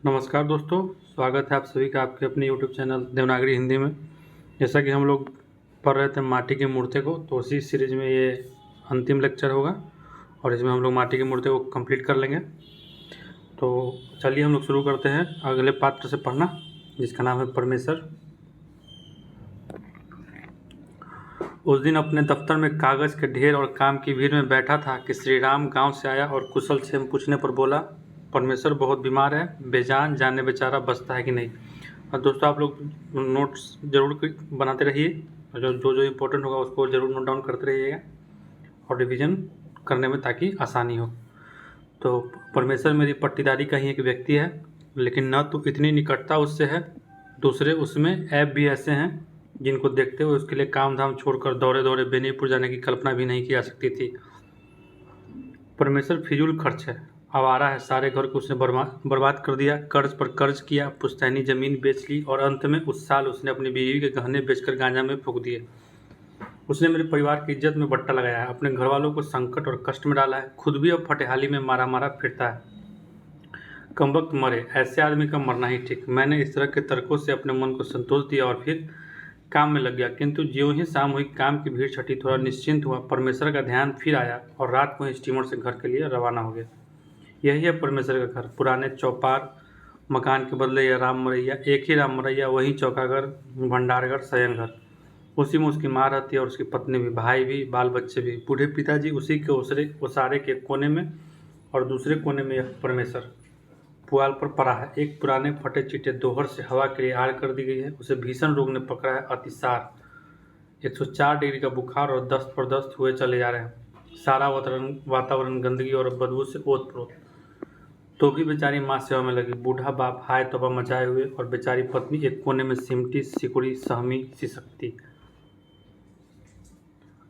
नमस्कार दोस्तों, स्वागत है आप सभी का आपके अपने यूट्यूब चैनल देवनागरी हिंदी में। जैसा कि हम लोग पढ़ रहे थे माटी की मूर्ति को, तो उसी सीरीज में ये अंतिम लेक्चर होगा और इसमें हम लोग माटी की मूर्ति को कंप्लीट कर लेंगे। तो चलिए हम लोग शुरू करते हैं अगले पात्र से पढ़ना, जिसका नाम है परमेश्वर। उस दिन अपने दफ्तर में कागज़ के ढेर और काम की भीड़ में बैठा था कि श्री राम गाँव से आया और कुशल क्षेम पूछने पर बोला, परमेश्वर बहुत बीमार है, बेजान जाने बेचारा बचता है कि नहीं। और दोस्तों आप लोग नोट्स ज़रूर बनाते रहिए और जो जो इम्पोर्टेंट होगा उसको ज़रूर नोट डाउन करते रहिएगा और रिवीजन करने में ताकि आसानी हो। तो परमेश्वर मेरी पट्टीदारी का ही एक व्यक्ति है, लेकिन न तो इतनी निकटता उससे है, दूसरे उसमें ऐप भी ऐसे हैं जिनको देखते हुए उसके लिए काम धाम छोड़कर दौड़े दौड़े बेनीपुर जाने की कल्पना भी नहीं की जा सकती थी। परमेश्वर फिजूल खर्च है, आवारा है, सारे घर को उसने बर्बाद कर दिया, कर्ज पर कर्ज किया, पुश्तैनी जमीन बेच ली और अंत में उस साल उसने अपनी बीवी के गहने बेचकर गांजा में फूंक दिए। उसने मेरे परिवार की इज्जत में बट्टा लगाया है, अपने घर वालों को संकट और कष्ट में डाला है, खुद भी अब फटेहाली में मारा मारा फिरता है। कमबख्त मरे, ऐसे आदमी का मरना ही ठीक। मैंने इस तरह के तर्कों से अपने मन को संतोष दिया और फिर काम में लग गया, किंतु ज्यों ही शाम हुई, काम की भीड़ छटी, थोड़ा निश्चिंत हुआ, परमेश्वर का ध्यान फिर आया और रात को ही स्टीमर से घर के लिए रवाना हो गया। यही है परमेश्वर का घर, पुराने चौपार मकान के बदले यह राम मरैया, एक ही राम मरैया, वही चौकाघर, भंडारघर, शयन घर। उसी में उसकी माँ रहती है और उसकी पत्नी भी, भाई भी, बाल बच्चे भी। बूढ़े पिताजी उसी के ओसारे के कोने में और दूसरे कोने में यह परमेश्वर पुआल पर पड़ा है। एक पुराने फटे चिटे दोहर से हवा के लिए आड़ कर दी गई है। उसे भीषण रोग ने पकड़ा है, अतिसार, 104 डिग्री का बुखार और दस्त पर दस्त हुए चले जा रहे हैं। सारा वातावरण गंदगी और बदबू से ओत प्रोत। तो भी बेचारी माँ सेवा में लगी। बूढ़ा बाप हाय तौबा मचाए हुए और बेचारी पत्नी एक कोने में सिमटी सिकुड़ी सहमी सिसकती।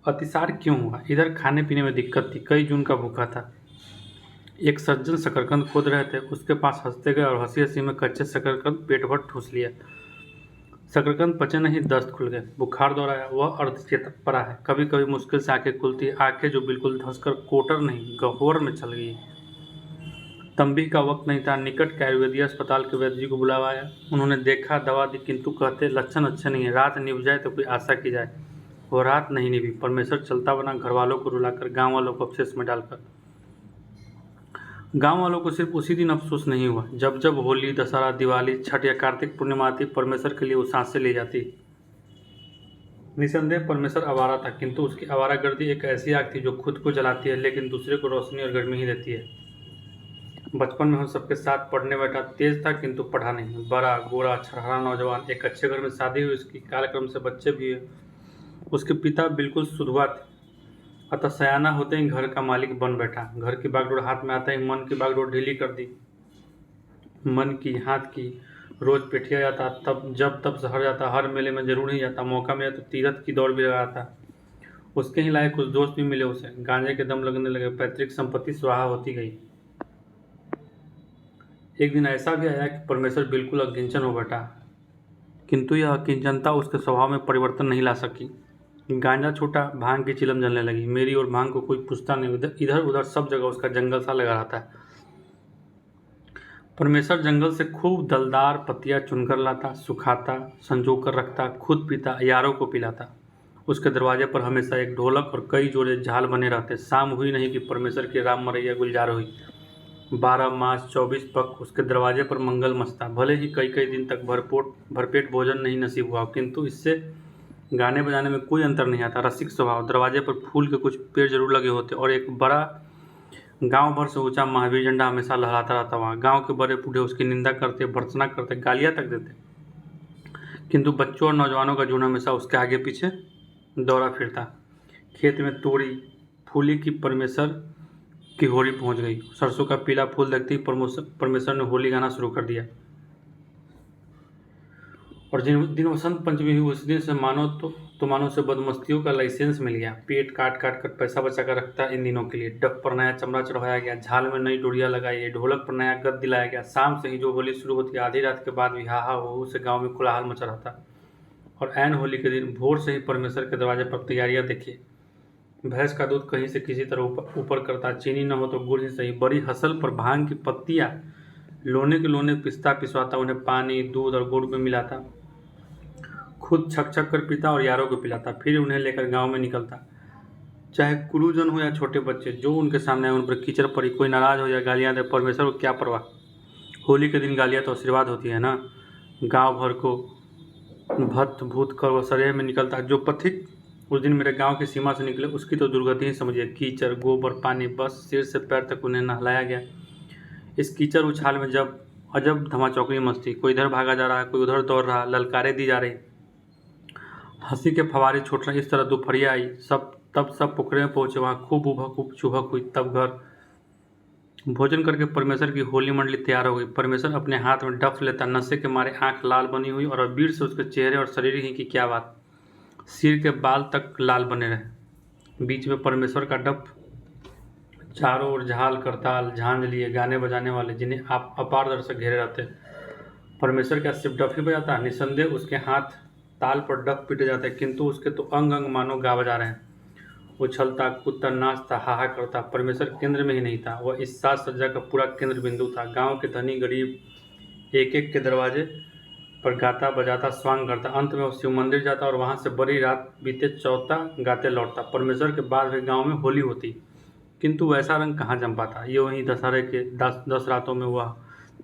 अतिसार क्यों हुआ? इधर खाने पीने में दिक्कत थी, कई जून का भूखा था। एक सज्जन शकरकंद खोद रहे थे, उसके पास हंसते गए और हंसी हंसी में कच्चे शकरकंद पेट भर ठूस लिया। शकरकंद पचे नहीं, दस्त खुल गए, बुखार दौड़ाया, वह अर्धचेतन पड़ा है। कभी कभी मुश्किल से आंखें खुलती, आंखें जो बिल्कुल धंसकर कोटर नहीं गह्वर में चल गई। तंबी का वक्त नहीं था, निकट के आयुर्वेदिक अस्पताल के वैद्य जी को बुलावाया। उन्होंने देखा, दवा दी, किंतु कहते लक्षण अच्छे नहीं है, रात निभ जाए तो कोई आशा की जाए। वो रात नहीं निभी। परमेश्वर चलता बना, घर वालों को रुलाकर, गांव वालों को अफसेस में डालकर। गांव वालों को सिर्फ उसी दिन अफसोस नहीं हुआ, जब जब होली, दशहरा, दिवाली, छठ या कार्तिक पूर्णिमा आती, परमेश्वर के लिए वो सांसें ले जाती। निसंदेह परमेश्वर आवारा था, किंतु उसकी आवारागर्दी एक ऐसी आग थी जो खुद को जलाती है लेकिन दूसरे को रोशनी और गर्मी ही देती है। बचपन में हम सबके साथ पढ़ने बैठा, तेज था किंतु पढ़ा नहीं। बड़ा गोरा छरहरा नौजवान, एक अच्छे घर में शादी हुई, उसकी कालक्रम से बच्चे भी हुए। उसके पिता बिल्कुल सुधवा थे, अतः सयाना होते ही घर का मालिक बन बैठा। घर की बागडोर हाथ में आते ही मन की बागडोर ढीली कर दी। मन की, हाथ की। रोज पेठिया जाता, तब जब तब शहर जाता, हर मेले में जरूर ही जाता, मौका मिला तो तीरथ की दौड़ भी लगाता। उसके ही लायक कुछ दोस्त भी मिले उसे। गांजे के दम लगने लगे, पैतृक संपत्ति स्वाहा होती गई। एक दिन ऐसा भी आया कि परमेश्वर बिल्कुल अकिंचन हो बैठा, किंतु यह अकिंचनता उसके स्वभाव में परिवर्तन नहीं ला सकी। गांजा छूटा, भांग की चिलम जलने लगी। मेरी और भांग को कोई पूछता नहीं, इधर उधर सब जगह उसका जंगल सा लगा रहता है। परमेश्वर जंगल से खूब दलदार पत्तियां चुनकर लाता, सुखाता, संजो कर रखता, खुद पीता, यारों को पिलाता। उसके दरवाजे पर हमेशा एक ढोलक और कई जोड़े झाल बने रहते। शाम हुई नहीं कि परमेश्वर की राम मरैया गुलजार हुई। 12 मास 24 पक उसके दरवाजे पर मंगल मचता। भले ही कई कई दिन तक भरपेट भोजन नहीं नसीब हुआ, किंतु इससे गाने बजाने में कोई अंतर नहीं आता। रसिक स्वभाव, दरवाजे पर फूल के कुछ पेड़ जरूर लगे होते और एक बड़ा गांव भर से ऊंचा महावीर झंडा हमेशा लहराता रहता। वहाँ गांव के बड़े बूढ़े उसकी निंदा करते, भर्त्सना करते, गालियाँ तक देते, किंतु बच्चों और नौजवानों का झुंड हमेशा उसके आगे पीछे दौड़ा फिरता। खेत में तोड़ी फूली की परमेश्वर की होली पहुंच गई। सरसों का पीला फूल देखते ही परमेश्वर ने होली गाना शुरू कर दिया। और जिन दिन वसंत पंचमी हुई, उस दिन से मानो से बदमस्तियों का लाइसेंस मिल गया। पेट काट काट कर पैसा बचा कर रखता इन दिनों के लिए। डफ पर नया चमड़ा चढ़वाया गया, झाल में नई डोरियां लगाई गई, ढोलक पर नया गद दिलाया गया। शाम से ही जो होली शुरू होती, आधी रात के बाद भी हाहा हो से गाँव में कोलाहल मचा रहता। और ऐन होली के दिन भोर से ही परमेश्वर के दरवाजे पर तैयारियां देखिए। भैंस का दूध कहीं से किसी तरह ऊपर करता, चीनी न हो तो गुड़ ही सही, बड़ी हसल पर भांग की पत्तियां लोने के लोने पिसता पिसवाता, उन्हें पानी, दूध और गुड़ में मिलाता, खुद छक छक कर पीता और यारों को पिलाता, फिर उन्हें लेकर गांव में निकलता। चाहे गुरुजन हो या छोटे बच्चे, जो उनके सामने आए उन पर कीचड़ पड़ी, कोई नाराज हो या गालियां दे, परमेश्वर को क्या परवाह। होली के दिन गालियां तो आशीर्वाद होती है ना। गांव भर को भत भूत कर वह सरेह में निकलता। जो पथिक उस दिन मेरे गांव की सीमा से निकले, उसकी तो दुर्गति ही समझिए। कीचड़, गोबर, पानी, बस सिर से पैर तक उन्हें नहलाया गया। इस कीचड़ उछाल में जब अजब धमाचौकड़ी मस्ती, कोई इधर भागा जा रहा है, कोई उधर दौड़ रहा, ललकारे दी जा रही, हंसी के फवारे छूट रहे। इस तरह दोपहरिया आई, सब पोखरे में पहुंचे। वहाँ खूब उभक खूब चुभक हुई। तब घर भोजन करके परमेश्वर की होली मंडली तैयार हो गई। परमेश्वर अपने हाथ में डफ लेता, नशे के मारे आंख लाल बनी हुई, और अबीर से उसके चेहरे और शरीर ही की क्या बात, सिर के बाल तक लाल बने रहे। बीच में परमेश्वर का डफ, चारों ओर झाल करताल झांझ लिए गाने बजाने वाले, जिन्हें आप अपार दर्शक घेरे रहते। परमेश्वर क्या सिर्फ डफ ही बजाता? निसंदेह उसके हाथ ताल पर डफ पीटे जाते, किंतु उसके तो अंग अंग मानो गा बजा रहे हैं। उछलता कूदता नाचता हाहा करता। परमेश्वर केंद्र में ही नहीं था, वह इस साज सज्जा का पूरा केंद्र बिंदु था। गांव के धनी गरीब एक एक के दरवाजे पर गाता बजाता स्वांग करता। अंत में वो शिव मंदिर जाता और वहां से बड़ी रात बीते चौथा गाते लौटता। परमेश्वर के बाद भी गांव में होली होती, किंतु वैसा रंग कहाँ जम पाता। ये वहीं दशहरे के 10 रातों में वह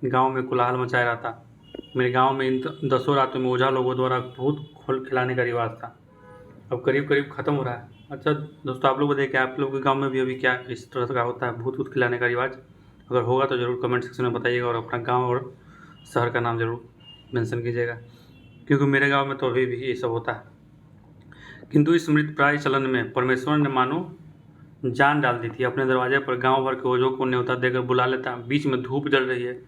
गांव में कोलाहल मचाया रहता। मेरे गांव में इन 10 रातों में ओझा लोगों द्वारा भूत खोल खिलाने का रिवाज था, अब करीब करीब खत्म हो रहा है। अच्छा दोस्तों, आप लोग को देखें, आप लोगों के गांव में भी अभी क्या इस तरह का होता है, भूत वूत खिलाने का रिवाज? अगर होगा तो ज़रूर कमेंट सेक्शन में बताइएगा, और अपना गांव और शहर का नाम ज़रूर मेंशन कीजिएगा, क्योंकि मेरे गांव में तो अभी भी ये सब होता है। किंतु इस मृत प्राय चलन में परमेश्वर ने मानो जान डाल दी थी। अपने दरवाजे पर गांव भर के ओझों को न्योता देकर बुला लेता। बीच में धूप जल रही है,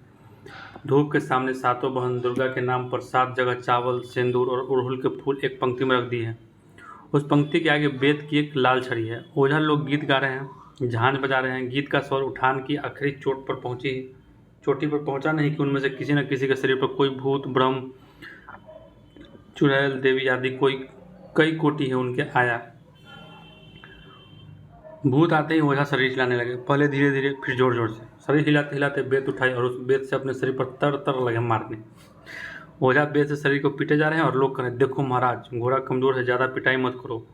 धूप के सामने सातों बहन दुर्गा के नाम पर 7 जगह चावल, सिंदूर और अड़हुल के फूल एक पंक्ति में रख दी है। उस पंक्ति के आगे बेत की एक लाल छड़ी है। ओझा लोग गीत गा रहे हैं, झांझ बजा रहे हैं। गीत का स्वर उठान की आखिरी चोटी पर पहुंचा नहीं कि उनमें से किसी न किसी के शरीर पर कोई भूत, ब्रह्म, चुड़ैल, देवी आदि कई कोटि है उनके आया। भूत आते ही ओझा शरीर हिलाने लगे, पहले धीरे धीरे फिर जोर जोर से। शरीर हिलाते हिलाते बेत उठाई और उस बेत से अपने शरीर पर तर तर लगे मारने। ओझा बेत से शरीर को पीटे जा रहे हैं और लोग कह रहे, देखो महाराज, घोड़ा कमजोर है, ज़्यादा पिटाई मत करो।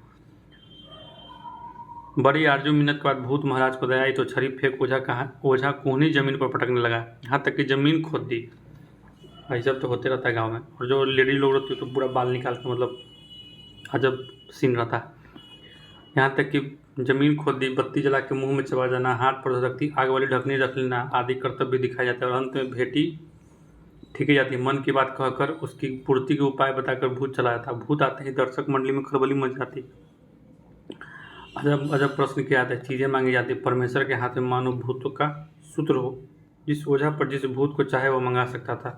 बड़ी आरजू मिन्नत के बाद भूत महाराज को दया आई तो छड़ी फेंक ओझा कोहनी जमीन पर पटकने लगा, यहाँ तक कि जमीन खोद दी। ये सब तो होते रहता है गाँव में। और जो लेडी लोग रहती है तो पूरा बाल निकाल के, मतलब अजब सीन रहता है। यहाँ तक कि जमीन खोद दी, बत्ती जला के मुंह में चबा जाना, हाथ पर रखती आग वाली ढकनी रख लेना आदि कर्तव्य दिखाए जाते हैं। और अंत में भेटी ठीक जाती है। मन की बात कहकर उसकी पूर्ति के उपाय बताकर भूत चला जाता। भूत आते ही दर्शक मंडली में खलबली मच जाती। अजब अजब प्रश्न किए जाते, चीज़ें मांगी जाती। परमेश्वर के हाथ में मानो भूतों का सूत्र हो, जिस ओझा पर जिस भूत को चाहे वो मंगा सकता था।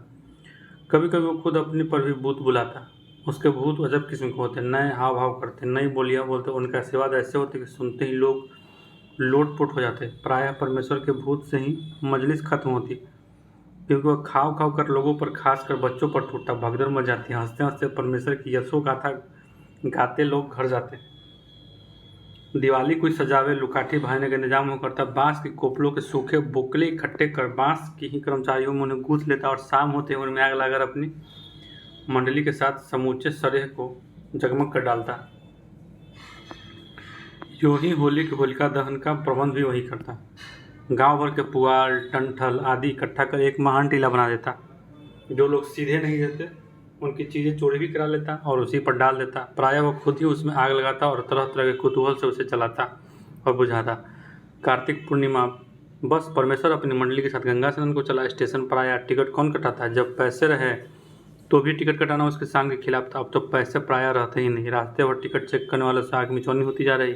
कभी कभी वो खुद अपने पर भी भूत बुलाता। उसके भूत अजब किस्म के होते, नए हाव भाव करते, नई बोलियाँ बोलते। उनके आशीर्वाद ऐसे होते कि सुनते ही लोग लोटपोट हो जाते। प्रायः परमेश्वर के भूत से ही मजलिस खत्म होती, क्योंकि वह खाव खाव कर लोगों पर, खासकर बच्चों पर टूटता। भगदड़ मच जाती। हंसते हंसते परमेश्वर की यशो गाथा गाते लोग घर जाते। दिवाली कोई सजावे, लुकाठी भाने का इंतजाम हो करता। बांस के कोपलों के सूखे बोकले इकट्ठे कर बांस की ही कर्मचारियों में उन्हें गूंथ लेता और शाम होते हुए उनमें आग लगाकर अपनी मंडली के साथ समूचे सरेह को जगमग कर डालता। यूं ही होली के होलिका दहन का प्रबंध भी वही करता। गांव भर के पुआल, टंठल आदि इकट्ठा कर एक महान टीला बना देता। जो लोग सीधे नहीं रहते उनकी चीज़ें चोरी भी करा लेता और उसी पर डाल देता। प्रायः वो खुद ही उसमें आग लगाता और तरह तरह के कुतूहल से उसे चलाता और बुझाता। कार्तिक पूर्णिमा, बस परमेश्वर अपनी मंडली के साथ गंगा स्नान को चला। स्टेशन पर आया, टिकट कौन कटाता है? जब पैसे रहे तो भी टिकट कटाना उसके शान के खिलाफ था। अब तो पैसे प्रायः रहते ही नहीं। रास्ते भर टिकट चेक करने वालों से आग मिचौनी होती जा रही।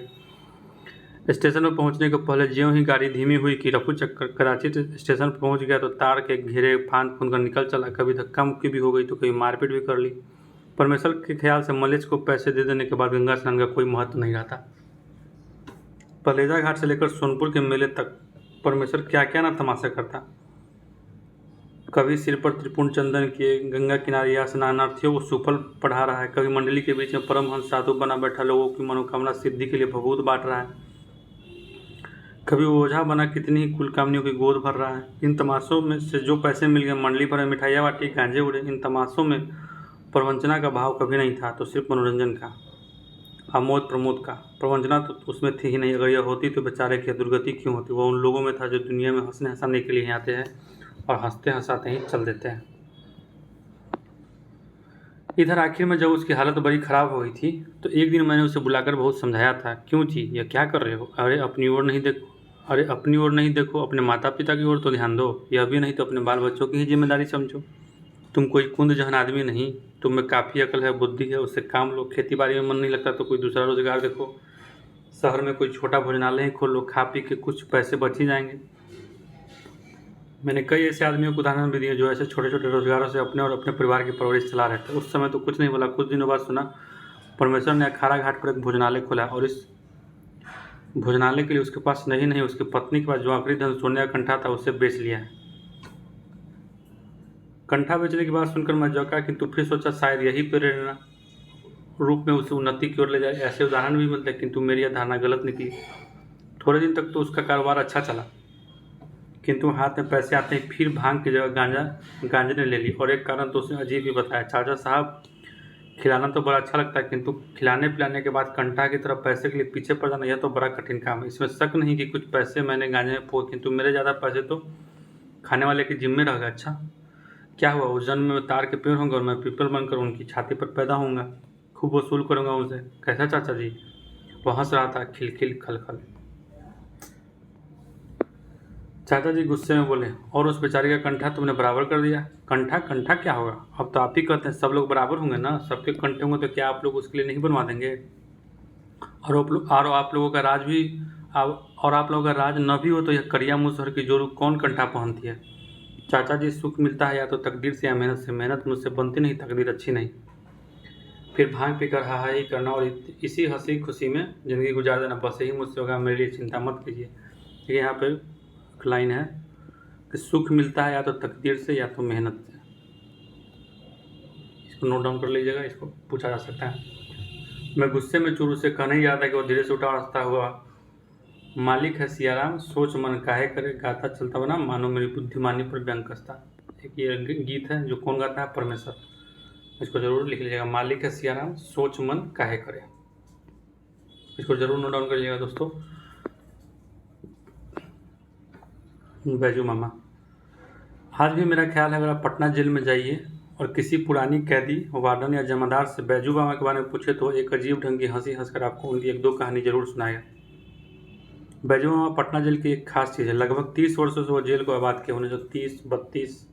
स्टेशन पर पहुंचने के पहले ज्यों ही गाड़ी धीमी हुई कि रफू चक्कर। कराची स्टेशन पर पहुंच गया तो तार के घेरे फांद फूंद कर निकल चला। कभी धक्का मुक्की भी हो गई तो कभी मारपीट भी कर ली। परमेश्वर के ख्याल से मलेच्छ को पैसे दे देने के बाद गंगा स्नान का कोई महत्व नहीं रहता। पलेजा घाट से लेकर सोनपुर के मेले तक परमेश्वर क्या क्या ना तमाशा करता। कभी सिर पर त्रिपुण चंदन किए गंगा किनारे या स्नानार्थियों को सुफल पढ़ा रहा है, कभी मंडली के बीच में परमहंस साधु बना बैठा लोगों की मनोकामना सिद्धि के लिए भभूत बांट रहा है, कभी वो ओझा बना कितनी ही कुल कामनियों की गोद भर रहा है। इन तमाशों में से जो पैसे मिल गए, मंडली भर में मिठाइयाँ बांटी, गांजे उड़े। इन तमाशों में प्रवंचना का भाव कभी नहीं था, तो सिर्फ मनोरंजन का, आमोद प्रमोद का। प्रवंचना तो उसमें थी ही नहीं। अगर यह होती तो बेचारे की दुर्गति क्यों होती। वह उन लोगों में था जो दुनिया में हंसने हंसाने के लिए आते हैं और हंसते हंसाते ही चल देते हैं। इधर आखिर में जब उसकी हालत बड़ी ख़राब हो गई थी, तो एक दिन मैंने उसे बुलाकर बहुत समझाया था। क्यों जी, यह क्या कर रहे हो? अरे अपनी ओर नहीं देखो, अरे अपनी ओर नहीं देखो, अपने माता पिता की ओर तो ध्यान दो। यह भी नहीं तो अपने बाल बच्चों की ही जिम्मेदारी समझो। तुम कोई कुंद जहन आदमी नहीं, तुम में काफ़ी अकल है, बुद्धि है, उससे काम लो। खेती बाड़ी में मन नहीं लगता तो कोई दूसरा रोजगार देखो। शहर में कोई छोटा भोजनालय ही खोल लो, खा पी के कुछ पैसे बच ही जाएंगे। मैंने कई ऐसे आदमियों को उदाहरण भी दिए जो ऐसे छोटे छोटे रोजगारों से अपने और अपने परिवार की परवरिश चला रहे थे। उस समय तो कुछ नहीं बोला। कुछ दिनों बाद सुना परमेश्वर ने अखाड़ा घाट पर एक भोजनालय खोला, और इस भोजनालय के लिए उसके पास नहीं उसकी पत्नी के पास जो आखिरी धन सोने का कंठा था उसे बेच लिया है। कंठा बेचने की बात सुनकर मैं चौंका, किंतु फिर सोचा शायद यही प्रेरणा रूप में उसे उन्नति की ओर ले जाए। ऐसे उदाहरण भी मिलते, किंतु मेरी यह धारणा गलत निकली। थोड़े दिन तक तो उसका कारोबार अच्छा चला, किंतु हाथ में पैसे आते ही फिर भांग की जगह गांजे ने ले ली। और एक कारण तो उसने अजीब ही बताया। चाचा साहब, खिलाना तो बड़ा अच्छा लगता है, किंतु खिलाने पिलाने के बाद कंठा की तरफ पैसे के लिए पीछे पड़ जाना, यह तो बड़ा कठिन काम है। इसमें शक नहीं कि कुछ पैसे मैंने गांजे में फूके, किंतु मेरे ज़्यादा पैसे तो खाने वाले के जिम्मे रह गए। अच्छा क्या हुआ, उस जन्म में तार के पेड़ होंगे और मैं पीपल बनकर उनकी छाती पर पैदा होऊंगा, खूब वसूल करूंगा उनसे। कैसा चाचा जी? वो हंस रहा था, खिलखिल खलखल। चाचा जी गुस्से में बोले, और उस बेचारी का कंठा तुमने बराबर कर दिया। कंठा कंठा क्या होगा? अब तो आप ही कहते हैं सब लोग बराबर होंगे ना। सबके कंठे होंगे तो क्या आप लोग उसके लिए नहीं बनवा देंगे? और आप लोगों का राज भी और आप लोगों का राज न भी हो तो यह करिया मुसहर की जोरू कौन कंठा पहनती है? चाचा जी, सुख मिलता है या तो तकदीर से या मेहनत से। मेहनत मुझसे बनती नहीं, तकदीर अच्छी नहीं। फिर भांग पीकर हाहाही करना और इसी हंसी खुशी में ज़िंदगी गुजार देना, बस यही मुझसे होगा। मेरे लिए चिंता मत कीजिए। देखिए यहाँ पे एक लाइन है कि सुख मिलता है या तो तकदीर से या तो मेहनत से। इसको नोट डाउन कर लीजिएगा, इसको पूछा जा सकता है। मैं गुस्से में चूरू से कहने ही जा था कि वो धीरे से उठा और हंसता हुआ, मालिक है सियाराम, सोच मन काहे करे, गाता चलता बना मानो मेरी बुद्धिमानी पर व्यंग कसता। एक ये गीत है जो कौन गाता है? परमेश्वर। इसको जरूर लिख लीजिएगा, मालिक है सियाराम, सोच मन काहे करे। इसको जरूर नोट डाउन कर लीजिएगा दोस्तों। बैजू मामा, आज भी मेरा ख्याल है अगर आप पटना जेल में जाइए और किसी पुरानी कैदी, वार्डन या जमादार से बैजू मामा के बारे में पूछे तो एक अजीब ढंग की हंसी हंसकर आपको उनकी एक दो कहानी जरूर सुनाएगा। बैजू मामा पटना जेल की एक खास चीज़ है। लगभग 30 वर्षों से वो जेल को आबाद किए। उन्हें जो 30, 32,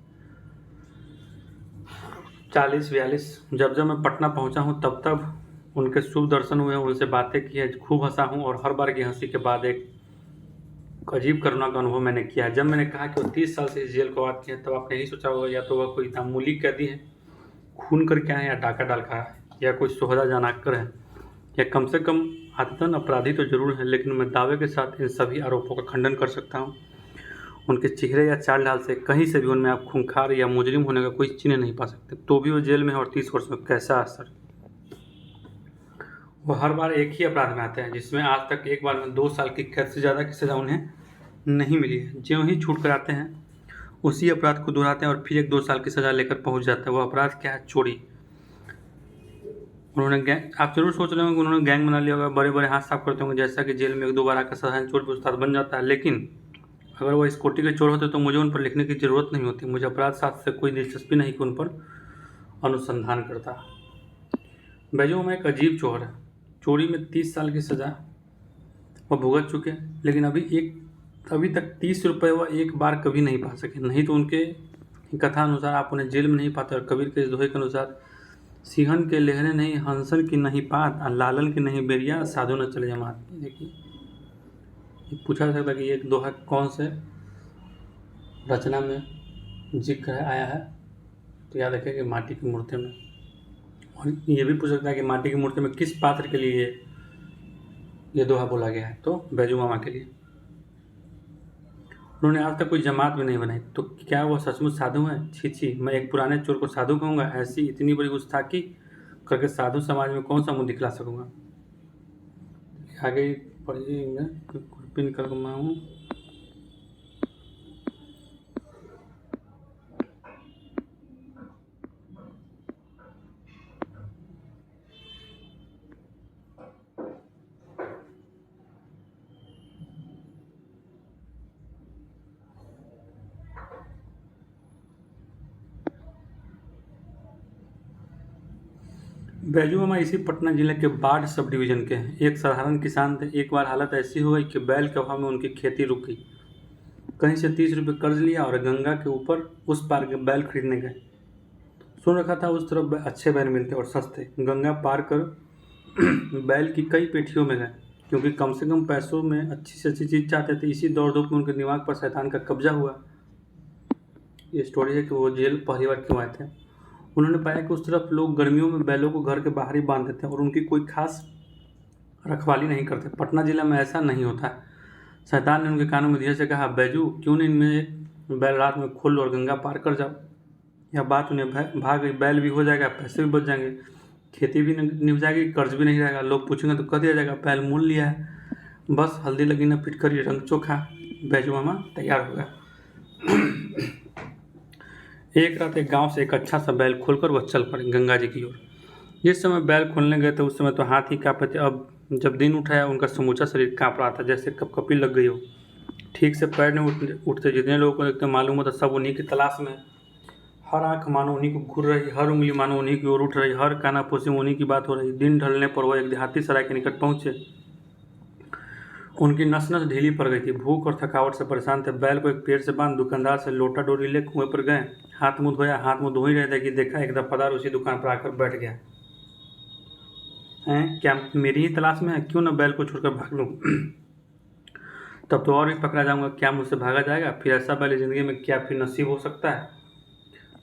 40, 42 जब जब मैं पटना पहुंचा हूं तब तब उनके शुभ दर्शन हुए, उनसे बातें की है, खूब हंसा हूं और हर बार की हंसी के बाद एक अजीब करुणा का अनुभव मैंने किया है। जब मैंने कहा कि वो 30 साल से इस जेल को आबाद किए हैं, तब आपने यही सोचा होगा या तो वह कोई मामूली कैदी है, खून करके आए, या डाका डाल कर आए, या कोई सोहदा जनाकर है, या कम से कम आदतन अपराधी तो जरूर है। लेकिन मैं दावे के साथ इन सभी आरोपों का खंडन कर सकता हूँ। उनके चेहरे या चाल ढाल से कहीं से भी उनमें आप खूंखार या मुजरिम होने का कोई चिन्ह नहीं पा सकते। तो भी वो जेल में है और 30 वर्ष में कैसा असर। वो हर बार एक ही अपराध में आते हैं जिसमें आज तक एक बार में 2 साल की कैद से ज़्यादा की सज़ा उन्हें नहीं मिली है। ज्यों ही छूट कर आते हैं उसी अपराध को दोहराते हैं और फिर 1-2 साल की सज़ा लेकर पहुंच जाता है। वो अपराध क्या है? चोरी। उन्होंने गैंग, आप जरूर सोच रहे होंगे उन्होंने गैंग बना लिया होगा, बड़े बड़े हाथ साफ करते होंगे, जैसा कि जेल में 1-2 बार आकर साधारण चोर भी उस्ताद बन जाता है। लेकिन अगर वो इस कोटि के चोर होते तो मुझे उन पर लिखने की ज़रूरत नहीं होती। मुझे अपराध शास्त्र से कोई दिलचस्पी नहीं कि उन पर अनुसंधान करता। बैजू मामा एक अजीब चोर है। चोरी में 30 साल की सज़ा वह भुगत चुके हैं, लेकिन अभी तक 30 रुपये वह एक बार कभी नहीं पा सके। नहीं तो उनके कथा अनुसार आप उन्हें जेल में नहीं पाते। और कबीर के इस दोहे के अनुसार, सिंहन के लेहने नहीं, हंसन की नहीं पात, और लालन की नहीं बेरिया, साधु न चले जमात। देखिए पूछा जा सकता कि ये दोहा कौन से रचना में जिक्र आया है, तो याद रखें कि माटी की मूर्ति में। और ये भी पूछ सकता है कि माटी की मूर्ति में किस पात्र के लिए ये दोहा बोला गया है, तो बैजू मामा के लिए। उन्होंने आज तक कोई जमात भी नहीं बनाई, तो क्या वह सचमुच साधु हैं? छी छी, मैं एक पुराने चोर को साधु कहूँगा? ऐसी इतनी बड़ी गुस्ताखी करके साधु समाज में कौन सा मुंह दिखला सकूँगा? आगे पढ़िए। पिन कर मैं हूँ। बैजू मामा इसी पटना जिले के बाढ़ सब डिवीजन के हैं। एक साधारण किसान थे। एक बार हालत ऐसी हो गई कि बैल के अभाव में उनकी खेती रुक गई। कहीं से 30 रुपये कर्ज लिया और गंगा के ऊपर उस पार के बैल खरीदने गए। सुन रखा था उस तरफ अच्छे बैल मिलते और सस्ते। गंगा पार कर बैल की कई पेटियों में गए, क्योंकि कम से कम पैसों में अच्छी से अच्छी चीज़ चाहते थे। इसी दौड़ धूप में उनके दिमाग पर शैतान का कब्जा हुआ। ये स्टोरी है कि वो जेल पहली बार क्यों आए थे। उन्होंने पाया कि उस तरफ लोग गर्मियों में बैलों को घर के बाहर ही बांध देते हैं और उनकी कोई खास रखवाली नहीं करते। पटना जिला में ऐसा नहीं होता है। शैतान ने उनके कानों में धीरे से कहा, बैजू क्यों नहीं इनमें बैल रात में खोल लो और गंगा पार कर जाओ। यह बात उन्हें भाग गई। बैल भी हो जाएगा, पैसे भी बच जाएंगे, खेती भी निभ जाएगी, कर्ज भी नहीं रहेगा। लोग पूछेंगे तो कह दिया जाएगा बैल मोल लिया है। बस हल्दी लगी ना फिटकरी रंग चोखा। बैजू मामा तैयार हो गया। एक रात एक गांव से एक अच्छा सा बैल खोलकर वह चल पड़े गंगा जी की ओर। जिस समय बैल खोलने गए थे उस समय तो हाथ ही कांपे थे। अब जब दिन उठाया उनका समूचा शरीर कांप रहा था, जैसे कपकपी लग गई हो। ठीक से पैर नहीं उठते। जितने लोगों को देखते मालूम होता सब उन्हीं की तलाश में। हर आंख मानो उन्हीं को घूर रही, हर उंगली मानो उन्हीं की ओर उठ रही, हर कानाफूसी में उन्हीं की बात हो रही। दिन ढलने पर वह एक देहाती सराय के निकट पहुंचे। उनकी नस नस ढीली पड़ गई थी। भूख और थकावट से परेशान थे। बैल को एक पेड़ से बांध दुकानदार से लोटा डोरी ले कुएं पर गए। हाथ मुंह धोया। हाथ मुंह धो ही रहे थे कि देखा एक दफादार उसी दुकान पर आकर बैठ गया। हैं, क्या मेरी ही तलाश में है? क्यों न बैल को छोड़कर भाग लूँ। तब तो और भी पकड़ा जाऊंगा। क्या मुझसे भागा जाएगा? फिर ऐसा बैल जिंदगी में क्या फिर नसीब हो सकता है?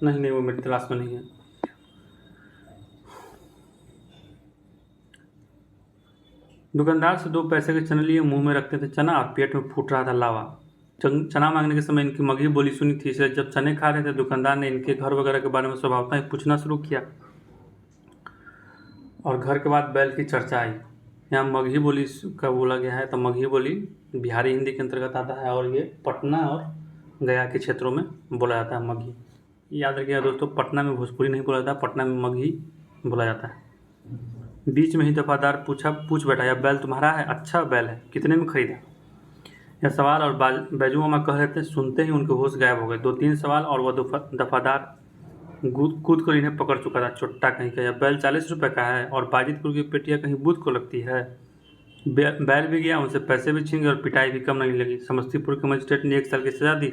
नहीं नहीं, वो मेरी तलाश में नहीं है। दुकानदार से 2 पैसे के चने लिए मुंह में रखते थे चना और पेट में फूट रहा था लावा। चना मांगने के समय इनकी मगही बोली सुनी थी, इसलिए जब चने खा रहे थे दुकानदार ने इनके घर वगैरह के बारे में स्वभावतः ही पूछना शुरू किया। और घर के बाद बैल की चर्चा आई। यहाँ मगही बोली का बोला गया है, तो मगही बोली बिहारी हिंदी के अंतर्गत आता है और ये पटना और गया के क्षेत्रों में बोला जाता है मगही। याद रखिएगा दोस्तों, पटना में भोजपुरी नहीं बोला जाता, पटना में मगही बोला जाता है। बीच में ही दफादार पूछ बैठा, यह बैल तुम्हारा है? अच्छा बैल है, कितने में खरीदा? यह सवाल और बैजू मामा कह रहे थे, सुनते ही उनके होश गायब हो गए। 2-3 सवाल और वह दफादार कूद कर इन्हें पकड़ चुका था। चुट्टा कहीं का, यह बैल 40 रुपये का है और बाजितपुर की पेटिया कहीं बुध को लगती है। बैल भी गया, उनसे पैसे भी छीन गए और पिटाई भी कम नहीं लगी। समस्तीपुर के मजिस्ट्रेट ने 1 साल की सजा दी।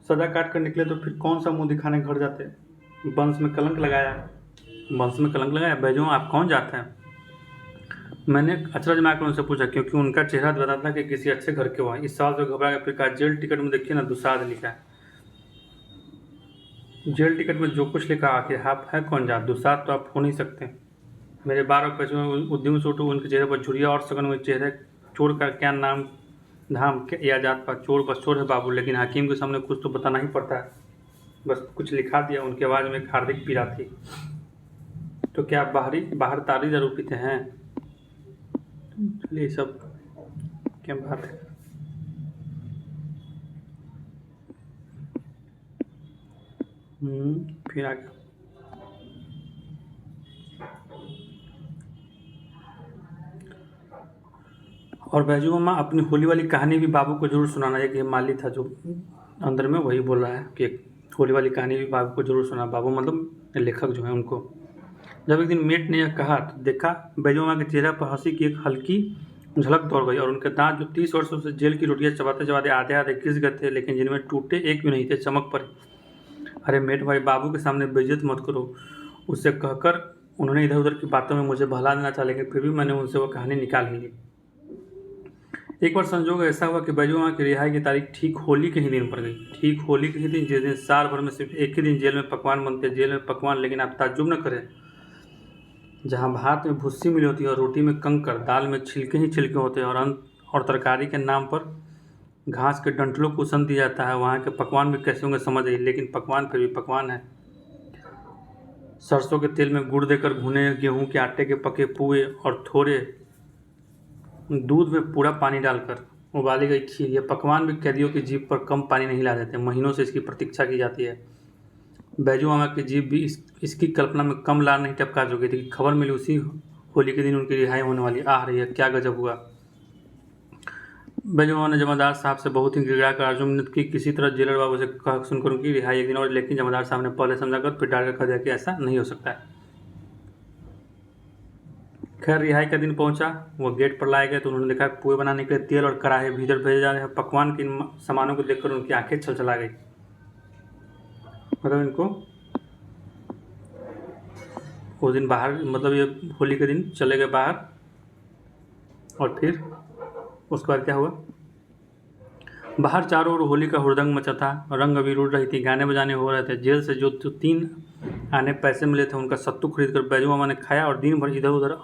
सजा काट कर निकले तो फिर कौन सा मुंह दिखाने घर जाते। वंश में कलंक लगाया। बैजू आप कौन जाते हैं? मैंने अचरज में आकर उनसे पूछा, क्योंकि उनका चेहरा बताता था कि किसी अच्छे घर के हुआ। इस सवाल से घबरा गया। फिर कहा, जेल टिकट में देखिए ना, दुसाध लिखा है। जेल टिकट में जो कुछ लिखा, आखिर आप है कौन जात? दुसाध तो आप हो नहीं सकते। मेरे 12 पैसे में उद्यम से उठो। उनके चेहरे पर झुरिया और सगन हुए चेहरे। चोर का क्या नाम धाम या जात पात, चोर बस चोर है बाबू, लेकिन हाकिम के सामने कुछ तो बताना ही पड़ता है। बस कुछ लिखा दिया। उनकी आवाज़ में एक हार्दिक पीड़ा थी। तो क्या आप बाहर तारी दारू पीते हैं? चलिए, सब क्या बात है। फिर आगे और बैजू मामा अपनी होली वाली कहानी भी बाबू को जरूर सुनाना। एक ये माली था जो अंदर में, वही बोल रहा है कि होली वाली कहानी भी बाबू को जरूर सुना। बाबू मतलब लेखक जो है उनको। जब एक दिन मेट ने यह कहा तो देखा बैजू मामा के चेहरे पर हंसी की एक हल्की झलक दौड़ गई और उनके दांत जो 30 वर्षों से जेल की रोटियां चबाते चबाते आधे आधे घिस गए थे, लेकिन जिनमें टूटे एक भी नहीं थे, चमक पड़े। अरे मेट भाई, बाबू के सामने बेइज्जत मत करो, उससे कहकर उन्होंने इधर उधर की बातों में मुझे बहला देना चाहा, लेकिन फिर भी मैंने उनसे वो कहानी निकाल ही ली। एक बार संजोग ऐसा हुआ कि बैजू मामा की रिहाई की तारीख ठीक होली के ही दिन पड़ गई। ठीक होली के ही दिन, जिस दिन साल भर में सिर्फ एक ही दिन जेल में पकवान बनते। जेल में पकवान, लेकिन आप ताज्जुब न करें, जहाँ भात में भुस्सी मिली होती है और रोटी में कंकर, दाल में छिलके ही छिलके होते हैं और तरकारी के नाम पर घास के डंठलों को सन दिया जाता है, वहाँ के पकवान भी कैसे होंगे समझ आइए। लेकिन पकवान फिर भी पकवान है। सरसों के तेल में गुड़ देकर भुने, गेहूं के आटे के पके पुए और थोड़े दूध में पूरा पानी डालकर उबाली गई खीर। यह पकवान भी कैदियों की जीभ पर कम पानी नहीं ला देते, महीनों से इसकी प्रतीक्षा की जाती है। बैजू मामा की जीभ भी इसकी कल्पना में कम लार नहीं टपका चुकी थी कि खबर मिली उसी होली के दिन उनकी रिहाई होने वाली। आह रही है, क्या गजब हुआ। बैजू मामा ने जमादार साहब से बहुत ही गिड़गिड़ा कर अर्जुन मिन्नत की, किसी तरह जेलर बाबू से कह सुनकर उनकी रिहाई एक दिन और, लेकिन जमादार साहब ने पहले समझाकर फिर डाल कर कह दिया कि ऐसा नहीं हो सकता है। खैर रिहाई का दिन पहुंचा, वो गेट पर लाए गए तो उन्होंने देखा पुए बनाने के लिए तेल और कढ़ाई भीतर भेजे जा रहे हैं। पकवान के इन सामानों को देखकर उनकी आंखें छलछला गई। मतलब इनको उस दिन बाहर, मतलब ये होली के दिन चले गए बाहर, और फिर उसके बाद क्या हुआ। बाहर चारों ओर होली का हुड़दंग मचा था, रंग अबीर उड़ रही थी, गाने बजाने हो रहे थे। जेल से जो 3 आने पैसे मिले थे उनका सत्तू खरीद कर बैजू मामा ने खाया और दिन भर इधर उधर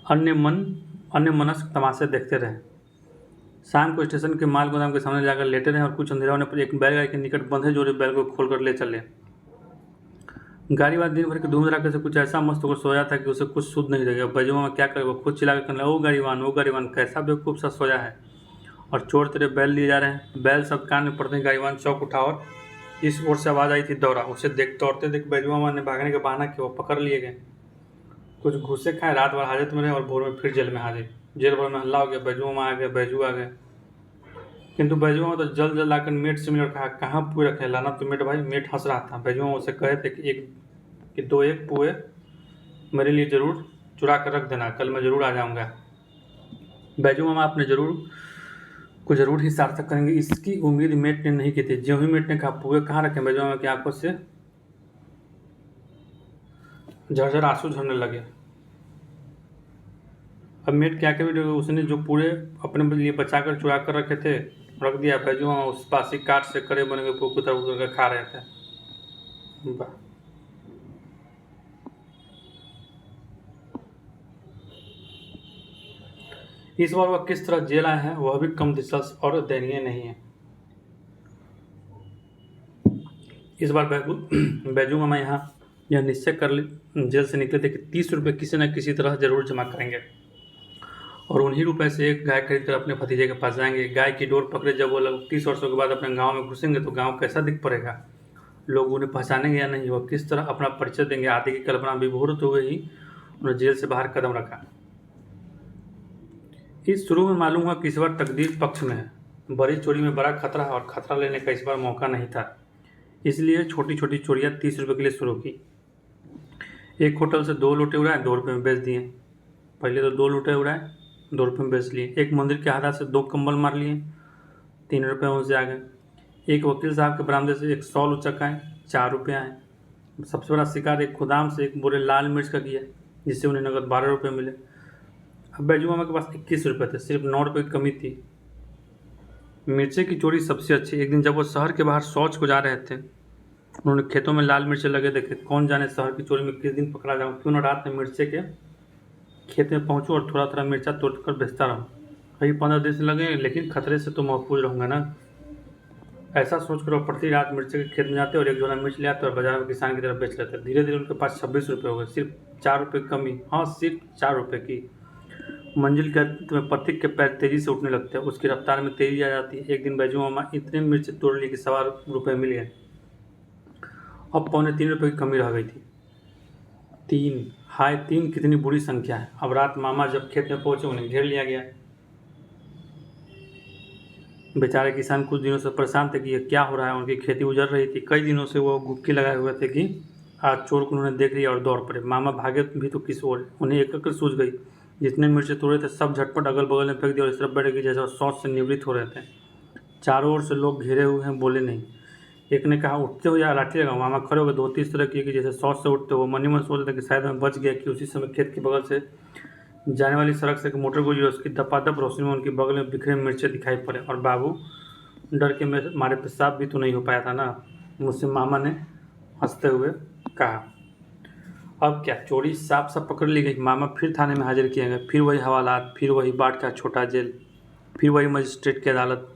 अन्य मनस्क तमाशे देखते रहे। शाम को स्टेशन के माल गोदाम के सामने जाकर लेटे रहे और कुछ अंधेरा होने पर एक बैलगाड़ी के निकट बंधे जोड़े बैल को खोलकर ले चले। गाड़ी वाला दिन भर की धूम धड़ाके से कुछ ऐसा मस्त होकर सोया था कि उसे कुछ सुध नहीं देगा। बैजू मामा क्या करे, वो खुद चिल्लाकर कहने लगा, ओ गाड़ीवान कैसा बेवकूफ़ सा सोया है, और चोर तेरे बैल लिए जा रहे हैं। बैल सब कान में पड़ते ही गाड़ीवान चौक उठा और इस ओर से आवाज़ आई थी दौड़ा। उसे दौड़ते देख बैजू मामा ने भागने का बहाना किया, वो पकड़ लिए गए। कुछ घूसे खाए, रात भर हाजत में रहे और भोर में फिर जेल में हाजिर। जेल भर में हल्ला हो गया, बैजू मामा आ गए, बैजू आ गए। किंतु बैजू मामा तो जल्द जल्द आकर मेट से मिले और कहा, कहाँ पुए रखे, लाना तो मेट भाई। मेट हंस रहा था। बैजू मामा उसे कहे थे कि 2-1 पुए मेरे लिए ज़रूर चुरा कर रख देना, कल मैं ज़रूर आ जाऊँगा। बैजू मामा अपने ज़रूर ही सार्थक करेंगे, इसकी उम्मीद मेट ने नहीं की थी। ज्यों ही मेट ने कहा पुए कहाँ रखे, बैजू मामा की आंखों से झरझर आंसू झरने लगे। अब मेट क्या करे, उसने जो पूरे अपने लिए बचा कर चुरा कर रखे थे रख दिया। बैजू मामा उस बासी काठ से करे बने हुए पुए उतर उतर कर खा रहे थे। इस बार वह किस तरह जेल आए हैं वह भी कम दिलचस्प और दयनीय नहीं है। इस बार बैजू मामा यह निश्चय कर जेल से निकले थे कि 30 रुपये किसी न किसी तरह जरूर जमा करेंगे और उन्हीं रुपए से एक गाय खरीद कर अपने भतीजे के पास जाएंगे। गाय की डोर पकड़े जब वो लोग 30 वर्षों के बाद अपने गांव में घुसेंगे तो गांव कैसा दिख पड़ेगा, लोग उन्हें पहचानेंगे या नहीं, वह किस तरह अपना परिचय देंगे आदि की कल्पना विभोर हुए ही उन्होंने जेल से बाहर कदम रखा। इस शुरू में मालूम हुआ कि इस बार तकदीर पक्ष में है। बड़ी चोरी में बड़ा खतरा है और खतरा लेने का इस बार मौका नहीं था, इसलिए छोटी छोटी चोरियाँ 30 रुपये के लिए शुरू की। एक होटल से 2 लोटे उड़ाए, 2 रुपये में बेच दिए। पहले तो 2 लोटे उड़ाए, 2 रुपये में बेच लिए। एक मंदिर के आधा से 2 कंबल मार लिए, 3 रुपये उनसे आ गए। एक वकील साहब के बरामदे से एक शॉल उचकाए, 4 रुपये आए। सबसे बड़ा शिकार एक खुदाम से एक बोरे लाल मिर्च का किया, जिससे उन्हें नगद 12 रुपये मिले। अब बैजू मामा के पास 21 रुपये थे, सिर्फ 9 रुपये की कमी थी। मिर्चे की चोरी सबसे अच्छी। एक दिन जब वो शहर के बाहर शौच को जा रहे थे, उन्होंने खेतों में लाल मिर्चे लगे देखे। कौन जाने शहर की चोरी में किस दिन पकड़ा जाऊँ, क्यों न रात में मिर्चे के खेत में पहुँचूँ और थोड़ा थोड़ा मिर्चा तोड़ कर बेचता रहूँ। कहीं 15 दिन लगे, लेकिन खतरे से तो महफूज रहूँगा ना। ऐसा सोचकर वो प्रति रात मिर्चे के खेत में जाते और एक झोला मिर्च ले आते और बाजार में किसान की तरफ बेच लेते। धीरे धीरे उनके पास 26 रुपये हो गए, सिर्फ 4 रुपये की कमी। हाँ, सिर्फ 4 रुपये की। मंजिल के अंत में पथिक के पैर तेजी से उठने लगते हैं, उसकी रफ्तार में तेजी आ जाती है। एक दिन बैजू मामा इतने मिर्च तोड़ ली कि 1.25 रुपये मिल गए। अब 3.25 रुपये की कमी रह गई थी। 3, हाय 3 कितनी बुरी संख्या है। अब रात मामा जब खेत में पहुंचे उन्हें घेर लिया गया। बेचारे किसान कुछ दिनों से परेशान थे कि ये क्या हो रहा है। उनकी खेती उजड़ रही थी। कई दिनों से वो गुक्की लगाए हुए थे कि आज चोर को उन्होंने देख लिया और दौड़ पड़े। मामा भागे भी तो किस ओर, उन्हें एक एक सूझ गई। जितने मिर्चे तोड़े थे सब झटपट अगल बगल में फेंक दिया और इस तरफ बैठे कि जैसे शौच से निवृत्त हो रहे थे। चारों ओर से लोग घेरे हुए हैं, बोले नहीं। एक ने कहा, उठते हो या लाठी लगाओ। मामा खड़े हो गए, धोती इस तरह किए कि जैसे शौच से उठते हो। मन ही मन सोच रहे थे कि शायद मैं बच गया कि उसी समय खेत के बगल से जाने वाली सड़क से एक मोटर गुजरी और उसकी दपादप रोशनी में उनकी बगल में बिखरे मिर्चे दिखाई पड़े। और बाबू, डर के मारे पेशाब भी तो नहीं हो पाया था ना, मुझसे मामा ने हंसते हुए कहा। अब क्या, चोरी साफ साफ पकड़ ली गई। मामा फिर थाने में हाजिर किए गए। फिर वही हवालात, फिर वही बाट का छोटा जेल, फिर वही मजिस्ट्रेट की अदालत।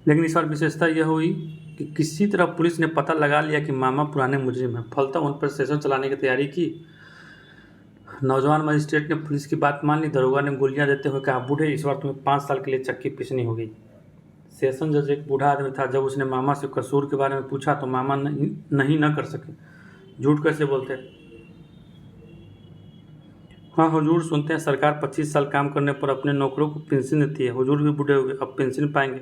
लेकिन इस बार विशेषता यह हुई कि किसी तरह पुलिस ने पता लगा लिया कि मामा पुराने मुजरिम हैं। फलतः उन पर सेशन चलाने की तैयारी की। नौजवान मजिस्ट्रेट ने पुलिस की बात मान ली। दरोगा ने गोलियां देते हुए कहा, बूढ़े, इस बार तुम्हें 5 साल के लिए चक्की पीसनी होगी। सेशन जज एक बूढ़ा आदमी था। जब उसने मामा से कसूर के बारे में पूछा तो मामा नहीं न कर सके। झूठ कैसे बोलते? हाँ हुजूर, सुनते हैं सरकार 25 साल काम करने पर अपने नौकरों को पेंशन देती है। हुजूर भी बूढ़े हुए, अब पेंशन पाएंगे।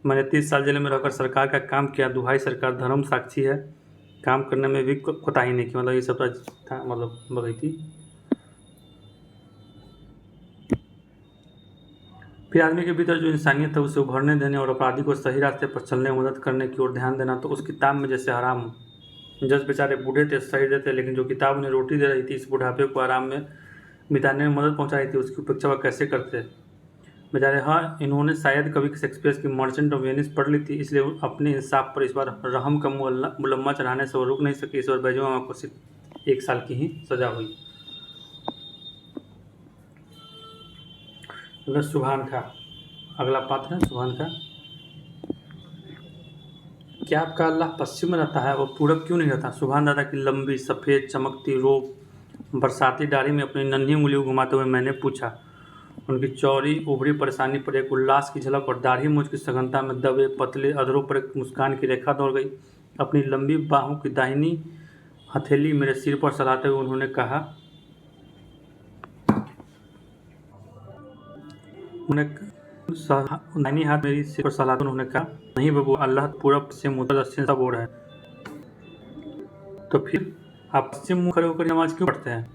मैंने 30 साल जेल में रहकर सरकार का काम किया। दुहाई सरकार, धर्म साक्षी है, काम करने में भी कोताही नहीं की। मतलब ये सब था, मतलब बगैती। फिर आदमी के भीतर जो इंसानियत है उसे उभरने देने और अपराधी को सही रास्ते पर चलने में मदद करने की ओर ध्यान देना तो उस किताब में जैसे आराम हो। जज बेचारे बूढ़े थे, सही देते, लेकिन जो किताब उन्हें रोटी दे रही थी, इस बुढ़ापे को आराम में बिताने में मदद पहुंचा रही थी, उसकी उपेक्षा वह कैसे करते बेचारे। हाँ, इन्होंने शायद कभी शेक्सपियर की मर्चेंट ऑफ वेनिस पढ़ ली थी, इसलिए अपने इंसाफ पर इस बार रहम का मुलम्मा चढ़ाने से वो रुक नहीं सके। इस बार बैजू मामा को सिर्फ 1 साल की ही सजा हुई। अगर सुभान खां, अगला पात्र है सुभान खां। क्या आपका अल्लाह पश्चिम में रहता है, वो पूरब क्यों नहीं रहता? सुभान दादा की लंबी सफ़ेद चमकती रोब बरसाती दाढ़ी में अपनी नन्ही उंगलियों को घुमाते हुए मैंने पूछा। उनकी चौड़ी उभरी परेशानी पर एक उल्लास की झलक और दाढ़ी मूंछ की सघनता में दबे पतले अधरों पर एक मुस्कान की रेखा दौड़ गई। अपनी लंबी बाहों की दाहिनी हथेली मेरे सिर पर सलाते हुए उन्होंने कहा, दाहिनी हाथ मेरी सिर पर सलाते उन्होंने कहा, नहीं बाबू, अल्लाह पूरब से उत्तर दक्षिण सब ओर है। तो फिर आप पश्चिम मुँह खड़े होकर नमाज क्यों पढ़ते हैं?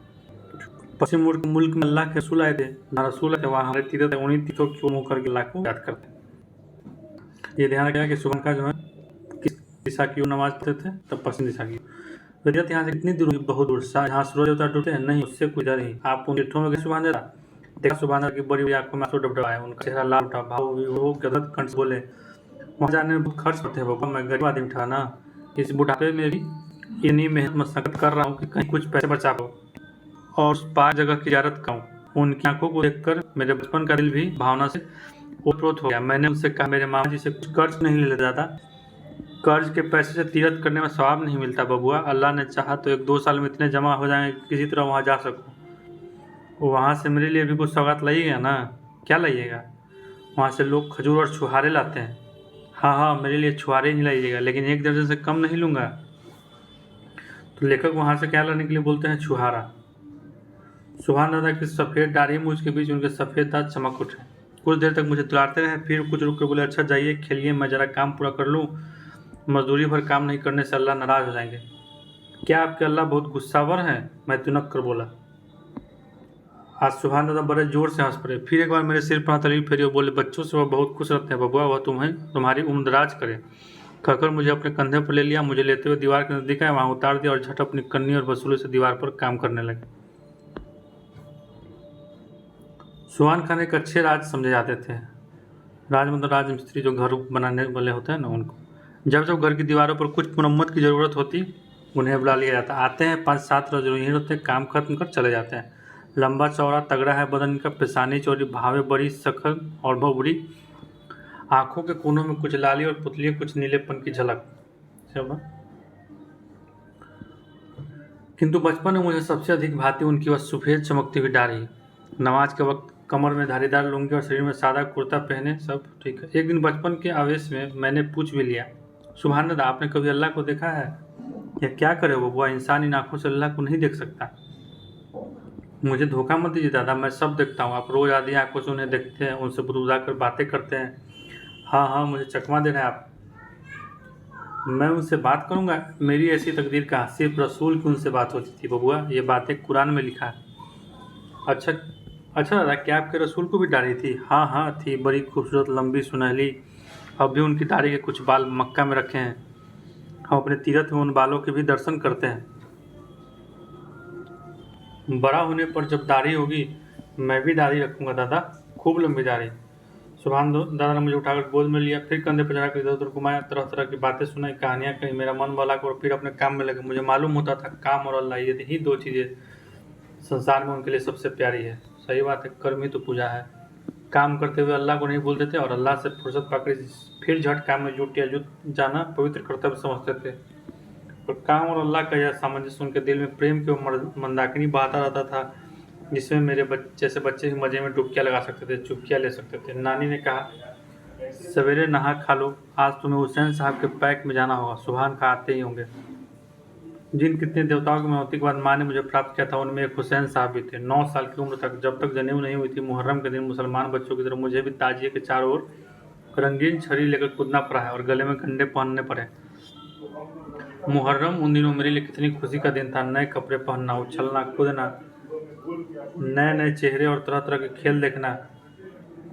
पश्चिम मुल्क में अल्लाह के रसूल आए थे, ना रसूल आए थे, वहाँ हमारे तीर्थ है, उन्हीं तीर्थों क्यों मुँह करके अल्लाह को याद करते हैं। ये ध्यान रखिएगा कि सुबह का जो है किस दिशा की ओर नमाज पढ़ते थे, तब पश्चिम दिशा की। विद्यार्थी यहाँ से कितनी दूर? बहुत दूर। जहाँ सूरज देवता डूबते हैं, नहीं, उससे कुछ इधर ही। आप उन तीर्थों में गए सुबह देता? देखा सुबह की बड़ी बड़ी आंखों में आंसू डबडबाए, उनका चेहरा लाल उठा, भाव विभोर गदगद कंठ से बोले, वहाँ जाने में बहुत खर्च होते हैं बाबा, मैं गरीब आदमी था ना, इस बुढ़ापे में भी इतनी मेहनत मशक्कत कर रहा हूँ कि कहीं कुछ पैसे बचा पाऊँ और उस पाक जगह की ज़ियारत करूँ। उनकी आंखों को देखकर मेरे बचपन का दिल भी भावना से ओतप्रोत हो गया। मैंने उनसे कहा, मेरे मामा जी से कुछ कर्ज नहीं ले लेता था, कर्ज के पैसे से तीरथ करने में सवाब नहीं मिलता बबुआ। अल्लाह ने चाहा तो 1-2 साल में इतने जमा हो जाएंगे कि किसी तरह वहाँ जा सकूँ। वहाँ से मेरे लिए भी कुछ सौगात लाइएगा ना? क्या लाइएगा? वहाँ से लोग खजूर और छुहारे लाते हैं। हाँ हाँ, मेरे लिए छुहारे ही लाइएगा, लेकिन 1 दर्जन से कम नहीं लूँगा। तो लेखक वहाँ से क्या लाने के लिए बोलते हैं? छुहारा। सुभान दादा की सफ़ेद दाढ़ी मूंछ के बीच उनके सफ़ेद दांत चमक उठे। कुछ देर तक मुझे दुलारते रहे, फिर कुछ रुक कर बोले, अच्छा जाइए, खेलिए, मैं ज़रा काम पूरा कर लूँ। मजदूरी भर काम नहीं करने से अल्लाह नाराज़ हो जाएंगे। क्या आपके अल्लाह बहुत गुस्सावर हैं? मैं तुनक कर बोला। आज सुभान दादा बड़े जोर से हंस पड़े। फिर एक बार मेरे सिर पर हथेली फेरी और बोले, बच्चों से वह बहुत खुश रहते हैं बबुआ, वह तुम्हारी उम्र दराज करे। कहकर मुझे अपने कंधे पर ले लिया, मुझे लेते हुए दीवार के नजदीक आए, वहाँ उतार दिया और झट अपनी कन्नी और वसूली से दीवार पर काम करने लगे। सुभान खान एक अच्छे राज समझे जाते थे। राज मतलब राज मिस्त्री, जो घर बनाने वाले होते हैं ना, उनको। जब जब घर की दीवारों पर कुछ मुरम्मत की ज़रूरत होती, उन्हें बुला लिया जाता। आते हैं, 5-7 रोज यहीं रहते हैं, काम खत्म कर चले जाते हैं। लंबा चौड़ा तगड़ा है बदन का, पेशानी चौड़ी, भावें बड़ी सखल और भौबड़ी, आंखों के कोनों में कुछ लाली और पुतलियों कुछ नीलेपन की झलक। किंतु बचपन में मुझे सबसे अधिक भाती उनकी वह सफ़ेद चमकती हुई दाढ़ी। नमाज के वक्त कमर में धारीदार लुंगी और शरीर में सादा कुर्ता पहने, सब ठीक है। एक दिन बचपन के आवेश में मैंने पूछ भी लिया, सुभान दादा, आपने कभी अल्लाह को देखा है? या क्या करे बबुआ, इंसान इन आँखों से अल्लाह को नहीं देख सकता। मुझे धोखा मत दीजिए दादा, मैं सब देखता हूँ। आप रोज़ आधी आँखों से उन्हें देखते हैं, उनसे बुदबुदा कर बातें करते हैं। हाँ हाँ, मुझे चकमा दे रहे हैं आप। मैं उनसे बात करूँगा? मेरी ऐसी तकदीर कहाँ, सिर्फ रसूल की उनसे बात होती थी बबुआ, ये बातें कुरान में लिखा है। अच्छा अच्छा दादा, क्या आपके रसूल को भी दाढ़ी थी? हाँ हाँ थी, बड़ी खूबसूरत, लंबी, सुनहली। अब भी उनकी दाढ़ी के कुछ बाल मक्का में रखे हैं, हम अपने तीरथ में उन बालों के भी दर्शन करते हैं। बड़ा होने पर जब दाढ़ी होगी, मैं भी दाढ़ी रखूँगा दादा, खूब लंबी दाढ़ी। सुभान दादा ने मुझे उठाकर गोद में लिया, फिर कंधे पर चढ़ाकर इधर उधर घुमाया, तरह तरह की बातें सुनाई, कहानियाँ कही, मेरा मन बहला और फिर अपने काम में लगे। मुझे मालूम होता था काम और अल्लाह, ये ही 2 चीज़ें संसार में उनके लिए सबसे प्यारी है। सही बात है, कर्म ही तो पूजा है। काम करते हुए अल्लाह को नहीं भूलते थे और अल्लाह से फुर्सत पाकर फिर झट काम में जुट जाना पवित्र कर्तव्य समझते थे। और काम और अल्लाह का यह सामंजस्य उनके दिल में प्रेम की मंदाकिनी बहाता रहता था। जिसमें मेरे जैसे बच्चे भी मज़े में डुबकियाँ लगा सकते थे, चुटकियाँ ले सकते थे। नानी ने कहा, सवेरे नहा खा लो, आज तुम्हें हुसैन साहब के पैक में जाना होगा, सुबहान खा आते ही होंगे। जिन कितने देवताओं की मनौती के बाद माँ ने मुझे प्राप्त किया था, उनमें एक हुसैन साहब भी थे। 9 साल की उम्र तक, जब तक जनेऊ नहीं हुई थी, मुहर्रम के दिन मुसलमान बच्चों की तरह मुझे भी ताजिए के चारों ओर रंगीन छड़ी लेकर कूदना पड़ा है और गले में गंडे पहनने पड़े। मुहर्रम उन दिनों मेरे लिए कितनी खुशी का दिन था। नए कपड़े पहनना, उछलना कूदना, नए नए चेहरे और तरह तरह के खेल देखना।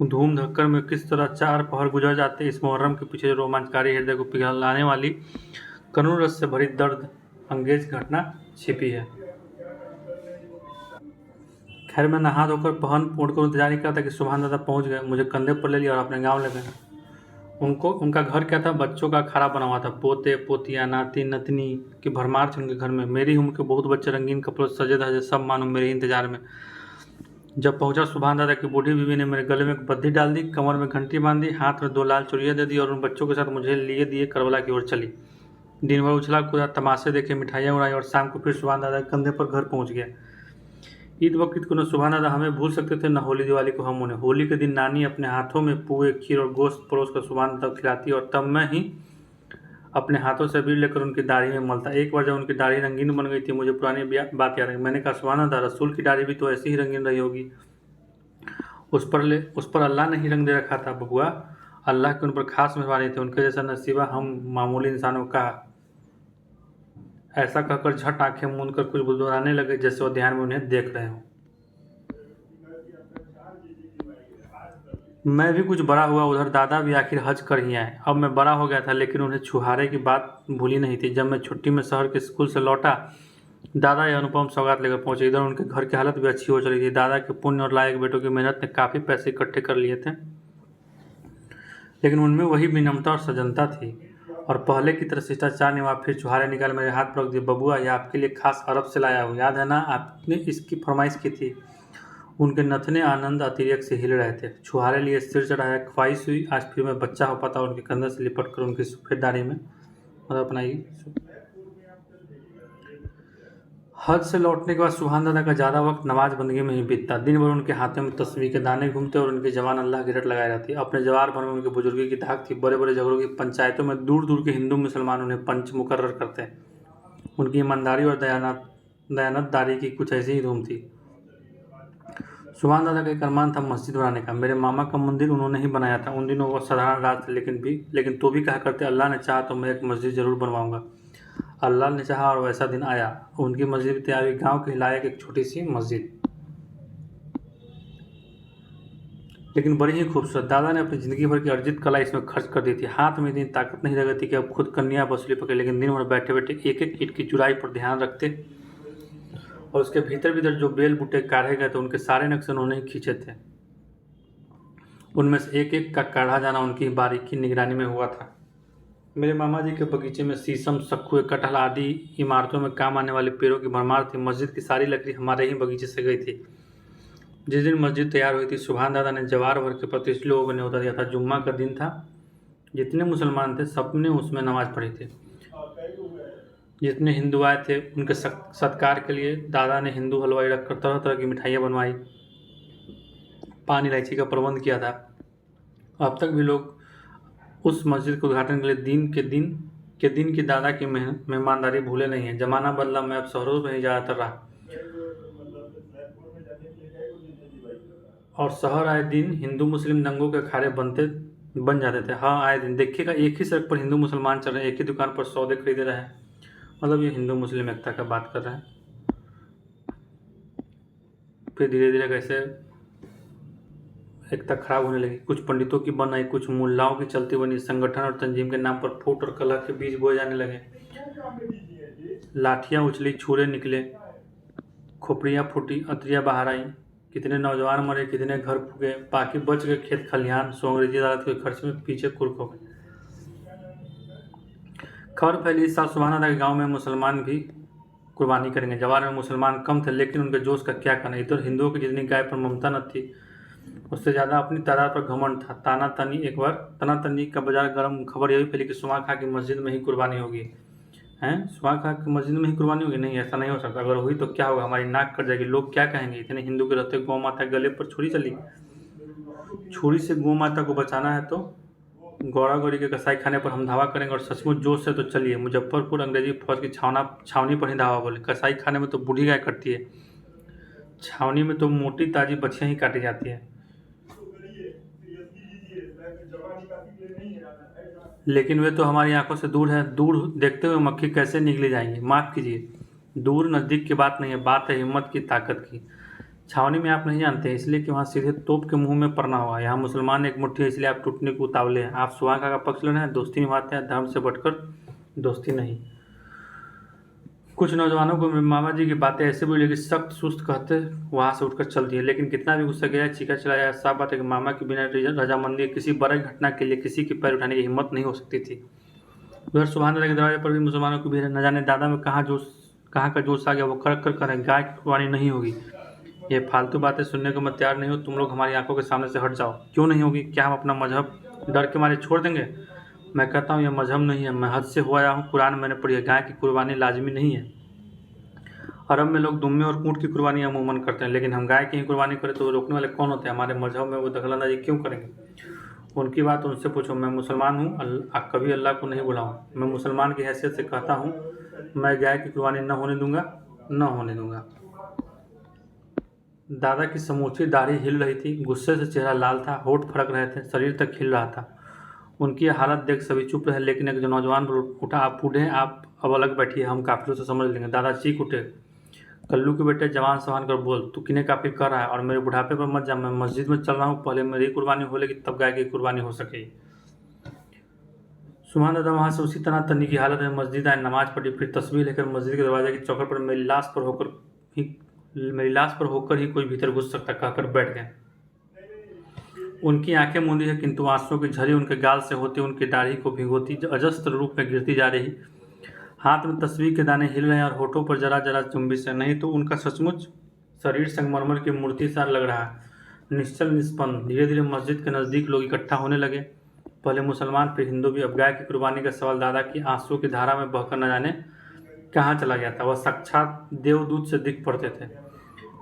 धूम धक्कर में किस तरह 4 पहर गुजर जाते, इस मुहर्रम के पीछे जो रोमांचकारी हृदय को पिघलाने वाली करुण रस से भरी दर्द अंगेज घटना छिपी है। खैर, मैं नहा धोकर पहन ओढ़कर इंतजार नहीं करता कि सुभान दादा पहुंच गए, मुझे कंधे पर ले लिया और अपने गांव ले गए। उनका घर क्या था, बच्चों का अखाड़ा बना हुआ था। पोते पोतियाँ, नाती नतनी की भरमार थी उनके घर में। मेरी उम्र के बहुत बच्चे रंगीन कपड़ों से सजे धजे, सब मानो मेरे ही इंतजार में। जब पहुंचा, सुभान दादा की बूढ़ी बीवी ने मेरे गले में एक बद्धी डाल दी, कमर में घंटी बांध दी, हाथ में 2 लाल चुड़िया दे दी और उन बच्चों के साथ मुझे लिए दिए करबला की ओर चली। दिन भर उछला कूदा, तमाशे देखे, मिठाइयाँ उड़ाई और शाम को फिर सुभान दादा के कंधे पर घर पहुंच गया। ईद बकरीद को न सुभान दादा हमें भूल सकते थे, न होली दिवाली को हम उन्हें। होली के दिन नानी अपने हाथों में पुए, खीर और गोश्त परोस कर सुभान दादा को खिलाती और तब मैं ही अपने हाथों से अबीर लेकर उनकी दाढ़ी में मलता। एक बार जब उनकी दाढ़ी रंगीन बन गई थी, मुझे पुरानी बात याद आई। मैंने कहा, सुभान दादा, रसूल की दाढ़ी भी तो ऐसी ही रंगीन रही होगी। उस पर अल्लाह ने ही रंग दे रखा था बबुआ। अल्लाह की उन पर खास मेहरबानी थी, उनके जैसा नसीबा हम मामूली इंसानों का। ऐसा कहकर झट आंखें मूंद कर कुछ बुदबुदाने लगे, जैसे वो ध्यान में उन्हें देख रहे हों। मैं भी कुछ बड़ा हुआ, उधर दादा भी आखिर हज कर ही आए। अब मैं बड़ा हो गया था, लेकिन उन्हें छुहारे की बात भूली नहीं थी। जब मैं छुट्टी में शहर के स्कूल से लौटा, दादा यह अनुपम सौगात लेकर पहुंचे। इधर उनके घर की हालत भी अच्छी हो चली थी। दादा के पुण्य और लायक बेटों की मेहनत ने काफ़ी पैसे इकट्ठे कर लिए थे, लेकिन उनमें वही विनम्रता और सजनता थी। और पहले की तरह शिष्टाचार ने वहाँ फिर छुहारे निकाल मेरे हाथ पर रख दिए। बबुआ, यह आपके लिए खास अरब से लाया हूँ, याद है ना, आपने इसकी फरमाइश की थी। उनके नथने आनंद अतिरेक से हिल रहे थे। छुहारे लिए सिर चढ़ाया, ख्वाहिश हुई आज फिर मैं बच्चा हो पाता और उनके कंधे से लिपट कर उनकी सफ़ेद दाढ़ी में अपनाई। हज से लौटने के बाद सुभान दादा का ज़्यादा वक्त नमाज बंदगी में ही बीतता। दिन भर उनके हाथों में तस्बीह के दाने घूमते और उनकी जवान अल्लाह की रट लगाई रहती। अपने जवार भर में उनकी बुजुर्गी की धाक थी। बड़े बड़े झगड़ों की पंचायतों में दूर दूर के हिंदू मुसलमान उन्हें पंच मुकर्रर करते। उनकी ईमानदारी और दयानतदारी की कुछ ऐसी ही धूम थी। सुभान दादा का एक अरमान था मस्जिद बनाने का। मेरे मामा का मंदिर उन्होंने ही बनाया था। उन दिनों वो साधारण राज थे, लेकिन तो भी कहा करते, अल्लाह ने चाहा तो मैं एक मस्जिद ज़रूर बनवाऊंगा। अल्लाह ने चाहा और वैसा दिन आया। उनकी मस्जिद भी तैयार हुई, गाँव के लायक एक छोटी सी मस्जिद, लेकिन बड़ी ही खूबसूरत। दादा ने अपनी ज़िंदगी भर की अर्जित कला इसमें खर्च कर दी थी। हाथ में इतनी ताकत नहीं लगी थी कि अब खुद कन्या वसूली पकड़े, लेकिन दिन भर बैठे बैठे एक एक ईंट की चुराई पर ध्यान रखते और उसके भीतर भीतर जो बेल बूटे काढ़े गए थे, उनके सारे नक्शे उन्होंने ही खींचे थे। उनमें से एक एक का काढ़ा जाना उनकी बारीकी निगरानी में हुआ था। मेरे मामा जी के बगीचे में शीशम, सखुए, कटहल आदि इमारतों में काम आने वाले पेड़ों की भरमार थी। मस्जिद की सारी लकड़ी हमारे ही बगीचे से गई थी। जिस दिन मस्जिद तैयार हुई थी, सुभान दादा ने जवार भर के प्रतिष्ठित लोगों को न्योता दिया था। जुम्मा का दिन था। जितने मुसलमान थे, सबने उसमें नमाज पढ़ी थी। जितने हिंदू आए थे, उनके सत्कार के लिए दादा ने हिंदू हलवाई रखकर तरह तरह की मिठाइयाँ बनवाई, पान इलायची का प्रबंध किया था। अब तक भी लोग उस मस्जिद के उद्घाटन के लिए दिन की दादा की मेहमानदारी भूले नहीं है। ज़माना बदला, मैं अब शहरों में ही ज़्यादातर रहा और शहर आए दिन हिंदू मुस्लिम दंगों के अखाड़े बन जाते थे। हाँ, आए दिन देखिएगा, एक ही सड़क पर हिंदू मुसलमान चल रहे हैं, एक ही दुकान पर सौदे खरीदे रहे हैं। मतलब ये हिंदू मुस्लिम एकता का बात कर रहे हैं। फिर धीरे धीरे कैसे एकता खराब होने लगी। कुछ पंडितों की बन आई, कुछ मुल्लाओं की चलती बनी। संगठन और तंजीम के नाम पर फूट और कलह के बीज बोए जाने लगे। लाठियाँ उछली, छुरे निकले, खोपड़ियाँ फूटी, अतरियाँ बाहर आई। कितने नौजवान मरे, कितने घर फूके, बाकी बच गए खेत खलिहान। सो अंग्रेजी अदालत के खर्च में पीछे कुर्क हो गए। खबर फैली, इस साल सुभान दादा के गाँव में मुसलमान भी कुर्बानी करेंगे। जवार में मुसलमान कम थे, लेकिन उनके जोश का क्या कहना। इधर हिंदुओं की जितनी गाय पर ममता न थी, उससे ज़्यादा अपनी तादाद पर घमंड था। तना तनी का बाजार गर्म। खबर यही फैली कि सुमा खां की मस्जिद में ही कुर्बानी होगी। हैं, सुहाग खां की मस्जिद में ही कुर्बानी होगी? नहीं, ऐसा नहीं हो सकता। अगर हुई तो क्या होगा, हमारी नाक कट जाएगी, लोग क्या कहेंगे, इतने हिंदू के रहते गौ माता के गले पर छुरी चली। छुरी से गौ माता को बचाना है तो गौरा गौरी के कसाई खाने पर हम धावा करेंगे, और सचमुच जोश से तो चलिए मुजफ्फरपुर अंग्रेजी फौज की छावनी पर ही धावा बोले। कसाई खाने में तो बूढ़ी गाय कटती है, छावनी में तो मोटी ताजी बछियाँ ही काटी जाती है। लेकिन वे तो हमारी आंखों से दूर है, दूर देखते हुए मक्खी कैसे निकली जाएंगी। माफ़ कीजिए, दूर नज़दीक की बात नहीं है, बात है हिम्मत की, ताकत की। छावनी में आप नहीं जानते, इसलिए कि वहाँ सीधे तोप के मुंह में पड़ना होगा। यहाँ मुसलमान एक मुट्ठी है, इसलिए आप टूटने को उतावले हैं। आप सुहाग का पक्ष ले रहे हैं, दोस्ती निभाते हैं, धर्म से बढ़कर दोस्ती नहीं। कुछ नौजवानों को मामा जी की बातें ऐसे बोली कि सख्त सुस्त कहते वहाँ से उठकर चल दिए। लेकिन कितना भी गुस्सा गया, चीखा चलाया, साफ बात है कि मामा की बिना रजामंदी किसी बड़ी घटना के लिए किसी के पैर उठाने की हिम्मत नहीं हो सकती थी। उधर सुबहान अल्लाह के दरवाजे पर भी मुसलमानों की भीड़ है। न जाने दादा में कहाँ का जोश आ गया, वो कड़क कर करें गाय की कुर्बानी नहीं होगी। ये फालतू बातें सुनने को मैं तैयार नहीं हूँ। तुम लोग हमारी आंखों के सामने से हट जाओ। क्यों नहीं होगी? क्या हम अपना मजहब डर के मारे छोड़ देंगे? मैं कहता हूँ यह मजहब नहीं है, मैं हद से हुआ आया हूँ। कुरान मैंने पढ़ी है, गाय की कुर्बानी लाजमी नहीं है। अरब में लोग दुम्बे और ऊँट की कुर्बानी अमूमन करते हैं, लेकिन हम गाय की ही कुर्बानी करें तो रोकने वाले कौन होते हैं? हमारे मजहब में वो दखलंदाजी क्यों करेंगे? उनकी बात उनसे पूछो। मैं मुसलमान हूँ, कभी अल्लाह को नहीं बुलाऊँ। मैं मुसलमान की हैसियत से कहता हूँ, मैं गाय की कुर्बानी न होने दूंगा, न होने दूंगा। दादा की समूची दाढ़ी हिल रही थी, गुस्से से चेहरा लाल था, होठ फड़क रहे थे, शरीर तक हिल रहा था। उनकी हालत देख सभी चुप रहे, लेकिन एक जो नौजवान उठा, आप बूढ़े, आप अब अलग बैठिए, हम काफिरों से समझ लेंगे। दादा चीख उठे, कल्लू के बेटे जवान सवान कर बोल, तू किन्हें काफिर कर रहा है? और मेरे बुढ़ापे पर मत जा, मैं मस्जिद में चल रहा हूँ, पहले मेरी कुर्बानी हो लेगी तब गाय की कुर्बानी हो सकेगी। सुभान दादा वहाँ से उसी तरह तन्नी की हालत में मस्जिद आए, नमाज पढ़ी, फिर तस्बीह लेकर मस्जिद के दरवाजे की चौखट पर मेरी लाश पर होकर ही कोई भीतर घुस सकता कहकर बैठ गए। उनकी आंखें मूंदी है, किंतु आंसुओं की झरी उनके गाल से होती उनकी दाढ़ी को भिगोती अजस्त्र रूप में गिरती जा रही। हाथ में तस्वीर के दाने हिल रहे हैं और होठों पर जरा जरा चुंबिश है, नहीं तो उनका सचमुच शरीर संगमरमर की मूर्ति सा लग रहा है, निश्चल निष्पन्न। धीरे धीरे मस्जिद के नज़दीक लोग इकट्ठा होने लगे, पहले मुसलमान फिर हिंदू भी। अब गाय की कुर्बानी का सवाल दादा की आंसुओं की धारा में बहकर न जाने कहाँ चला गया था। वह साक्षात देवदूत से दिख पड़ते थे,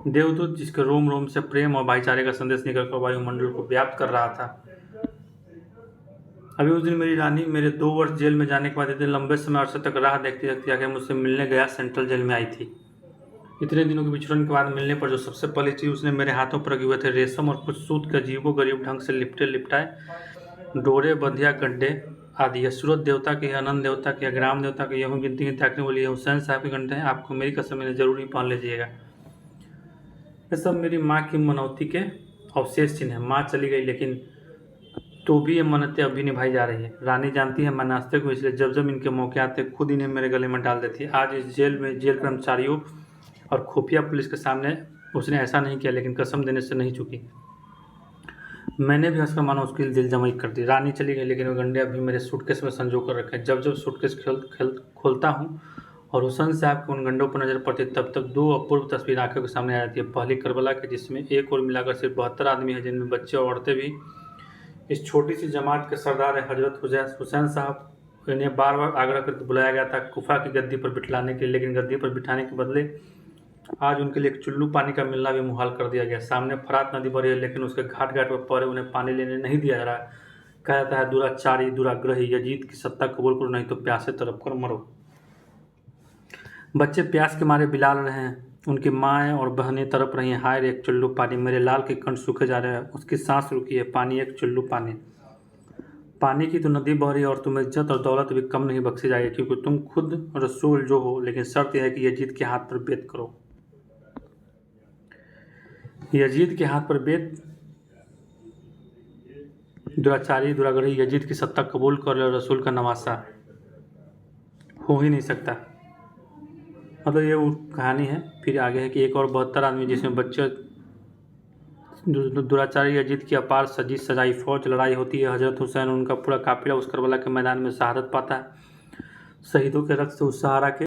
देवदूत जिसके रोम रोम से प्रेम और भाईचारे का संदेश निकलकर वायुमंडल को व्याप्त कर रहा था। अभी उस दिन मेरी रानी मेरे 2 वर्ष जेल में जाने के बाद इतने लंबे समय अरसे तक राह देखती देखती आकर मुझसे मिलने गया सेंट्रल जेल में आई थी। इतने दिनों के बिछड़न के बाद मिलने पर जो सबसे पहली चीज़ उसने मेरे हाथों पर रखे हुए थे रेशम और कुछ सूत के अजीबोगरीब ढंग से लिपटे लिपटाए डोरे, बंधिया, गड्ढे आदि। यह सूरत देवता के, अनंत देवता के, ग्राम देवता के, यहूँ गिनती की ताकने वाली हुसैन साहब के गड्ढे हैं। आपको मेरी कसम इन्हें जरूर ही पहन लीजिएगा। ये सब मेरी माँ की मनौती के अवशेष चिन्ह हैं। माँ चली गई, लेकिन तो भी ये मन्नतें अभी निभाई जा रही है। रानी जानती है मैं नास्ते को, इसलिए जब जब इनके मौके आते खुद इन्हें मेरे गले में डाल देती है। आज इस जेल में जेल कर्मचारियों और खुफिया पुलिस के सामने उसने ऐसा नहीं किया, लेकिन कसम देने से नहीं चुकी। मैंने भी हंसकर मानो उसकी दिल जमाई कर दी। रानी चली गई, लेकिन वो गंडे अभी मेरे सूटकेस में संजो कर रखे। जब जब सूटकेस खोलता हूँ और हुसैन साहब के उन गंडों पर नजर पड़ती, तब तक 2 अपूर्व तस्वीर आंखों के सामने आ जाती है। पहली करबला की, जिसमें एक और मिलाकर सिर्फ 72 आदमी हैं, जिनमें बच्चे और औरतें भी। इस छोटी सी जमात के सरदार है हजरत हुसैन साहब। इन्हें बार बार आग्रह करके बुलाया गया था कुफा की गद्दी पर बिठलाने के लिए, लेकिन गद्दी पर बिठाने के बदले आज उनके लिए एक चुल्लू पानी का मिलना भी मुहाल कर दिया गया। सामने फरात नदी बह रही है, लेकिन उसके घाट घाट पर पहरे उन्हें पानी लेने नहीं दिया जा रहा है। कहा जाता है दुराचारी, दुराग्रही, यजीद की सत्ता कबूल करो, नहीं तो प्यासे तड़प कर मरो। बच्चे प्यास के मारे बिलाल रहे हैं, उनकी माएँ और बहनें तड़प रही हैं। हाय रे एक चुल्लू पानी, मेरे लाल के कंठ सूखे जा रहे हैं, उसकी सांस रुकी है। पानी, एक चुल्लू पानी। पानी की तो नदी बह रही है और तुम्हें इज्जत और दौलत भी कम नहीं बख्शी जाएगी, क्योंकि तुम खुद रसूल जो हो, लेकिन शर्त यह है कि यजीद के हाथ पर बेत करो। यजीद के हाथ पर बेत, दुराचारी, दुराग्रही, यजीद की सत्ता कबूल कर ले, रसूल का नवासा हो ही नहीं सकता। मतलब ये वो कहानी है। फिर आगे है कि एक और 72 आदमी, जिसमें बच्चे, दुराचारी यजीद की अपार सजी सजाई फौज, लड़ाई होती है। हजरत हुसैन उनका पूरा काफिला उस करबला के मैदान में शहादत पाता है। शहीदों के रक्त से उस सहारा के